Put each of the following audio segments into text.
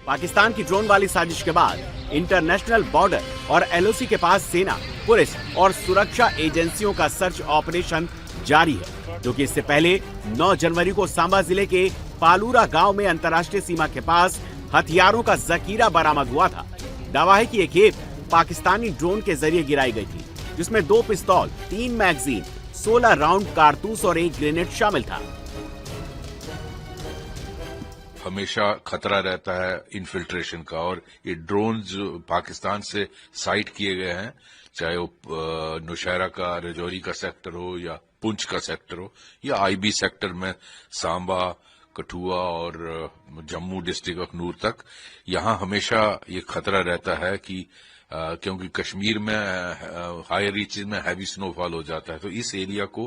पाकिस्तान की ड्रोन वाली साजिश के बाद इंटरनेशनल बॉर्डर और एलओसी के पास सेना, पुलिस और सुरक्षा एजेंसियों का सर्च ऑपरेशन जारी है, जो कि इससे पहले 9 जनवरी को सांबा जिले के पालूरा गांव में अंतर्राष्ट्रीय सीमा के पास हथियारों का जखीरा बरामद हुआ था। दावा है कि ये खेप पाकिस्तानी ड्रोन के जरिए गिराई गई थी, जिसमें 2 पिस्तौल, 3 मैगजीन, 16 राउंड कारतूस और 1 ग्रेनेड शामिल था। हमेशा खतरा रहता है इन्फिल्ट्रेशन का, और ये ड्रोन जो पाकिस्तान से साइट किए गए हैं, चाहे वो नौशहरा का, राजौरी का सेक्टर हो या पुंछ का सेक्टर हो या आईबी सेक्टर में सांबा, कठुआ और जम्मू डिस्ट्रिक्ट ऑफ नूर तक, यहां हमेशा ये खतरा रहता है कि क्योंकि कश्मीर में हाई रीचेज में हैवी स्नोफॉल हो जाता है, तो इस एरिया को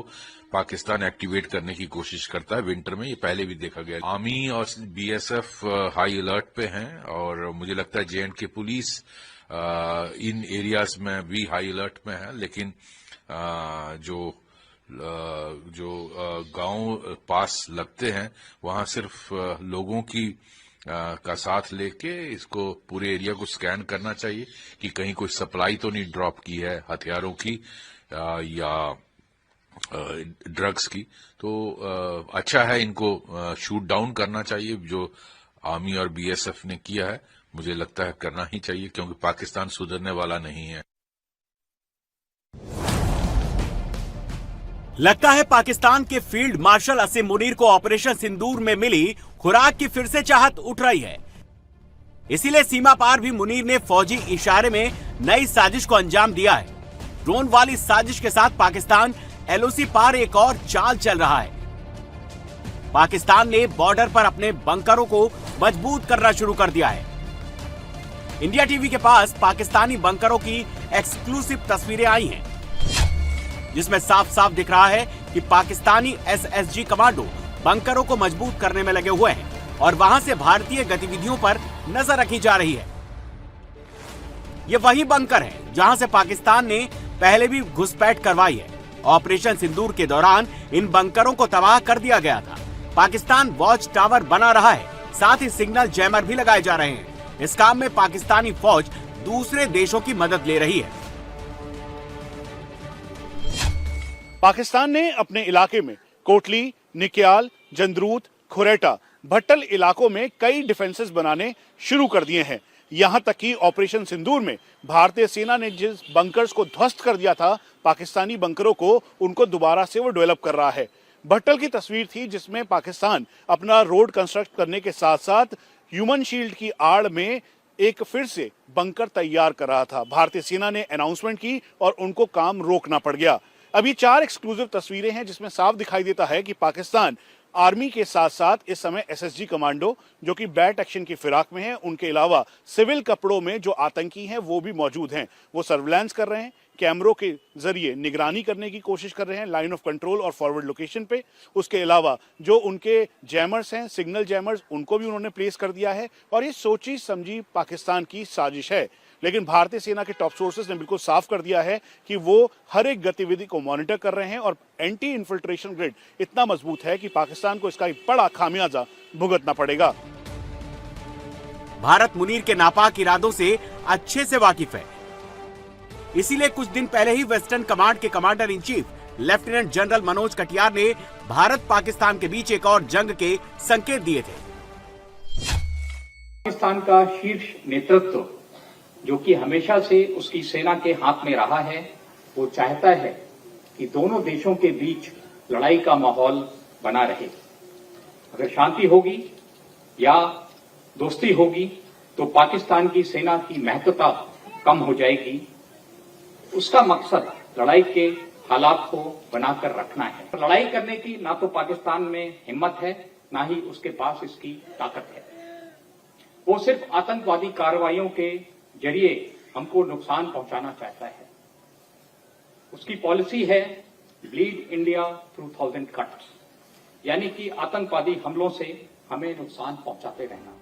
पाकिस्तान एक्टिवेट करने की कोशिश करता है विंटर में। ये पहले भी देखा गया। आर्मी और बीएसएफ हाई अलर्ट पे हैं, और मुझे लगता है जे&के पुलिस इन एरियाज में भी हाई अलर्ट में है, लेकिन जो गांव पास लगते हैं वहां सिर्फ लोगों की का साथ लेके इसको पूरे एरिया को स्कैन करना चाहिए कि कहीं कोई सप्लाई तो नहीं ड्रॉप की है हथियारों की या ड्रग्स की। तो अच्छा है, इनको शूट डाउन करना चाहिए जो आर्मी और बीएसएफ ने किया है। मुझे लगता है करना ही चाहिए, क्योंकि पाकिस्तान सुधरने वाला नहीं है। लगता है पाकिस्तान के फील्ड मार्शल असीम मुनीर को ऑपरेशन सिंदूर में मिली खुराक की फिर से चाहत उठ रही है। इसीलिए सीमा पार भी मुनीर ने फौजी इशारे में नई साजिश को अंजाम दिया है। ड्रोन वाली साजिश के साथ पाकिस्तान एलओसी पार एक और चाल चल रहा है। पाकिस्तान ने बॉर्डर पर अपने बंकरों को मजबूत करना शुरू कर दिया है। इंडिया टीवी के पास पाकिस्तानी बंकरों की एक्सक्लूसिव तस्वीरें आई हैं, जिसमें साफ साफ दिख रहा है कि पाकिस्तानी एसएसजी कमांडो बंकरों को मजबूत करने में लगे हुए हैं और वहां से भारतीय गतिविधियों पर नजर रखी जा रही है। ये वही बंकर है जहां से पाकिस्तान ने पहले भी घुसपैठ करवाई है। ऑपरेशन सिंदूर के दौरान इन बंकरों को तबाह कर दिया गया था। पाकिस्तान वॉच टावर बना रहा है, साथ ही सिग्नल जैमर भी लगाए जा रहे हैं। इस काम में पाकिस्तानी फौज दूसरे देशों की मदद ले रही है। पाकिस्तान ने अपने इलाके में कोटली, निक्याल, जंदरूत, खुरेटा, भट्टल इलाकों में कई डिफेंसेस बनाने शुरू कर दिए हैं। यहां तक कि ऑपरेशन सिंदूर में भारतीय सेना ने जिस बंकर्स को ध्वस्त कर दिया था, पाकिस्तानी बंकरों को उनको दोबारा से वो डेवलप कर रहा है। भट्टल की तस्वीर थी जिसमें पाकिस्तान अपना रोड कंस्ट्रक्ट करने के साथ साथ ह्यूमन शील्ड की आड़ में एक फिर से बंकर तैयार कर रहा था। भारतीय सेना ने अनाउंसमेंट की और उनको काम रोकना पड़ गया। अभी 4 एक्सक्लूसिव तस्वीरें हैं जिसमें साफ दिखाई देता है कि पाकिस्तान आर्मी के साथ साथ इस समय एसएसजी कमांडो जो कि बैट एक्शन की फिराक में है, उनके अलावा सिविल कपड़ों में जो आतंकी हैं वो भी मौजूद हैं। वो सर्विलांस कर रहे हैं, कैमरों के जरिए निगरानी करने की कोशिश कर रहे हैं लाइन ऑफ कंट्रोल और फॉरवर्ड लोकेशन पे। उसके अलावा जो उनके जैमर्स हैं, सिग्नल जैमर्स, उनको भी उन्होंने प्लेस कर दिया है। और ये सोची समझी पाकिस्तान की साजिश है, लेकिन भारतीय सेना के टॉप सोर्सेस ने बिल्कुल साफ कर दिया है कि वो हर एक गतिविधि को मॉनिटर कर रहे हैं और एंटी इन्फिल्ट्रेशन ग्रिड इतना मजबूत है कि पाकिस्तान को इसका एक बड़ा खामियाजा भुगतना पड़ेगा। भारत मुनीर के नापाक इरादों से अच्छे से वाकिफ है। इसीलिए कुछ दिन पहले ही वेस्टर्न कमांड के commander in chief lieutenant general Manoj Katiyar ने भारत पाकिस्तान के बीच एक और जंग के संकेत दिए थे। पाकिस्तान का शीर्ष नेतृत्व जो कि हमेशा से उसकी सेना के हाथ में रहा है, वो चाहता है कि दोनों देशों के बीच लड़ाई का माहौल बना रहे। अगर शांति होगी या दोस्ती होगी तो पाकिस्तान की सेना की महत्वता कम हो जाएगी। उसका मकसद लड़ाई के हालात को बनाकर रखना है। लड़ाई करने की ना तो पाकिस्तान में हिम्मत है, ना ही उसके पास इसकी ताकत है। वो सिर्फ आतंकवादी कार्रवाइयों के जरिए हमको नुकसान पहुंचाना चाहता है। उसकी पॉलिसी है ब्लीड इंडिया थ्रू 1000 कट्स, यानी कि आतंकवादी हमलों से हमें नुकसान पहुंचाते रहना।